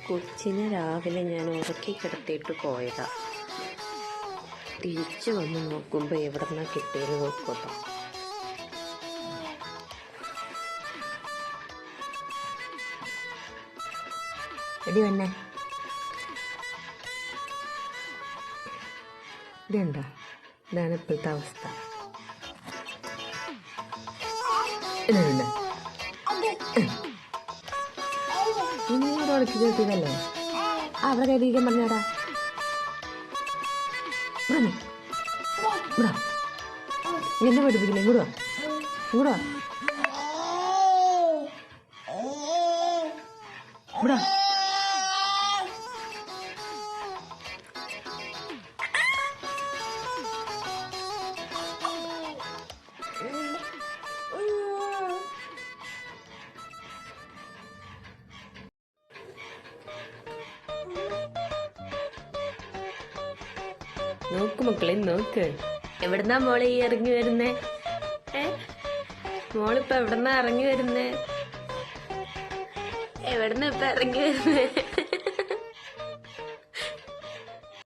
കൊച്ചിനെ രാവിലെ ഞാൻ ഉറക്കി കിടത്തിയിട്ട് പോയതാ. തിരിച്ചു വന്ന് നോക്കുമ്പോൾ എവിടെന്നാ കിട്ടിയത് നോക്കട്ടോ. എടി വന്നെ ഇതുണ്ടോ? ഇതാണ് ഇപ്പോഴത്തെ അവസ്ഥ. ഇതുണ്ട് ഇന്നോട് ഉടക്കി കേട്ടില്ലല്ലോ. അവിടെ കയറിയിരിക്കാൻ പറഞ്ഞാടാ. ഇവിടെ എന്നെ പഠിപ്പിക്കില്ലേ? ഇങ്ങോട്ട് ഇങ്ങോട്ട് ഇവിടെ നോക്ക് മക്കളെ നോക്ക്. എവിടുന്നാ മോളെ ഈ ഇറങ്ങി വരുന്നേ? മോളിപ്പോ എവിടുന്നാ ഇറങ്ങി വരുന്നേ? എവിടുന്നാ ഇപ്പൊ ഇറങ്ങി വരുന്നേ?